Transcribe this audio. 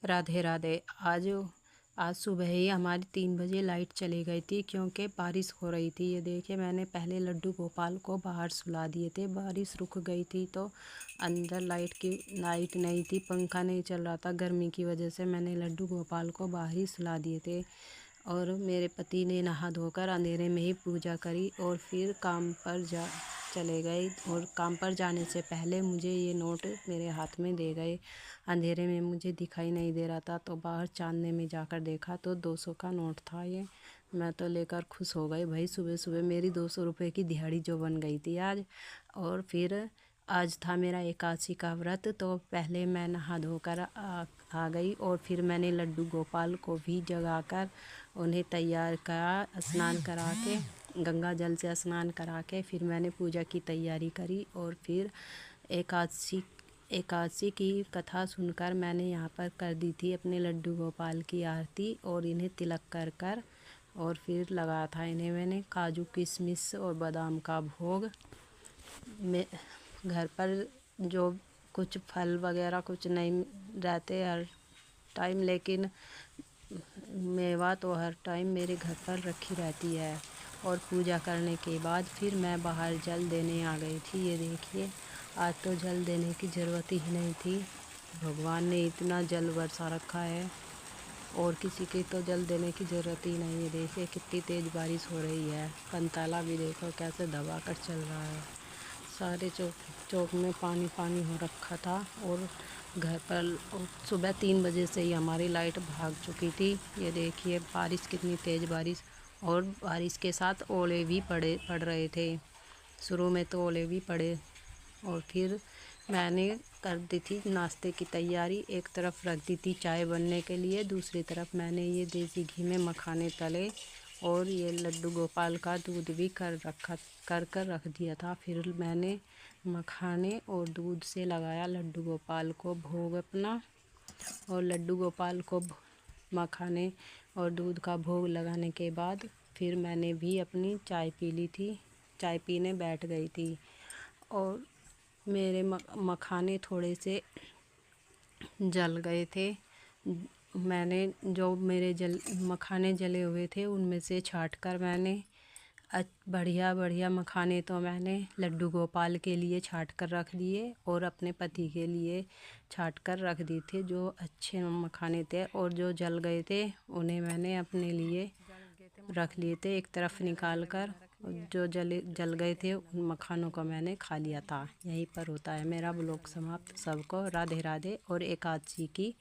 राधे राधे। आज सुबह ही हमारी 3 बजे लाइट चली गई थी क्योंकि बारिश हो रही थी। ये देखिए, मैंने पहले लड्डू गोपाल को बाहर सुला दिए थे। बारिश रुक गई थी तो अंदर लाइट नहीं थी, पंखा नहीं चल रहा था। गर्मी की वजह से मैंने लड्डू गोपाल को बाहर ही सुला दिए थे। और मेरे पति ने नहा धोकर अंधेरे में ही पूजा करी और फिर काम पर चले गए। और काम पर जाने से पहले मुझे ये नोट मेरे हाथ में दे गए। अंधेरे में मुझे दिखाई नहीं दे रहा था तो बाहर चांदने में जाकर देखा तो 200 का नोट था ये। मैं तो लेकर खुश हो गई भाई। सुबह सुबह मेरी 200 रुपये की दिहाड़ी जो बन गई थी आज। और फिर आज था मेरा एकादशी का व्रत, तो पहले मैं नहा धोकर आ गई और फिर मैंने लड्डू गोपाल को भी जगाकर उन्हें तैयार करा। स्नान करा के, गंगा जल से स्नान करा के फिर मैंने पूजा की तैयारी करी। और फिर एकादशी की कथा सुनकर मैंने यहाँ पर कर दी थी अपने लड्डू गोपाल की आरती और इन्हें तिलक कर और फिर लगाया था इन्हें मैंने काजू किशमिश और बादाम का भोग। मैं घर पर जो कुछ फल वगैरह कुछ नहीं रहते हर टाइम, लेकिन मेवा तो हर टाइम मेरे घर पर रखी रहती है। और पूजा करने के बाद फिर मैं बाहर जल देने आ गई थी। ये देखिए, आज तो जल देने की ज़रूरत ही नहीं थी। भगवान ने इतना जल बरसा रखा है और किसी के तो जल देने की ज़रूरत ही नहीं है। देखिए कितनी तेज़ बारिश हो रही है। पंताला भी देखो कैसे दबा कर चल रहा है। सारे चौक में पानी पानी हो रखा था। और घर पर सुबह 3 बजे से ही हमारी लाइट भाग चुकी थी। ये देखिए बारिश, कितनी तेज़ बारिश। और बारिश के साथ ओले भी पड़ रहे थे। शुरू में तो ओले भी पड़े। और फिर मैंने कर दी थी नाश्ते की तैयारी। एक तरफ रख दी थी चाय बनने के लिए, दूसरी तरफ मैंने ये देसी घी में मखाने तले और ये लड्डू गोपाल का दूध भी कर रख दिया था। फिर मैंने मखाने और दूध से लगाया लड्डू गोपाल को भोग अपना। और लड्डू गोपाल को मखाने और दूध का भोग लगाने के बाद फिर मैंने भी अपनी चाय पी ली थी। चाय पीने बैठ गई थी। और मेरे मखाने थोड़े से जल गए थे। मैंने जो मेरे मखाने जले हुए थे उनमें से छांट कर मैंने बढ़िया बढ़िया मखाने तो मैंने लड्डू गोपाल के लिए छांट कर रख दिए और अपने पति के लिए छांट कर रख दिए थे जो अच्छे मखाने थे। और जो जल गए थे उन्हें मैंने अपने लिए रख लिए थे एक तरफ निकाल कर। जो जल गए थे उन मखानों को मैंने खा लिया था। यहीं पर होता है मेरा ब्लॉग समाप्त। सबको राधे राधे और एकादशी की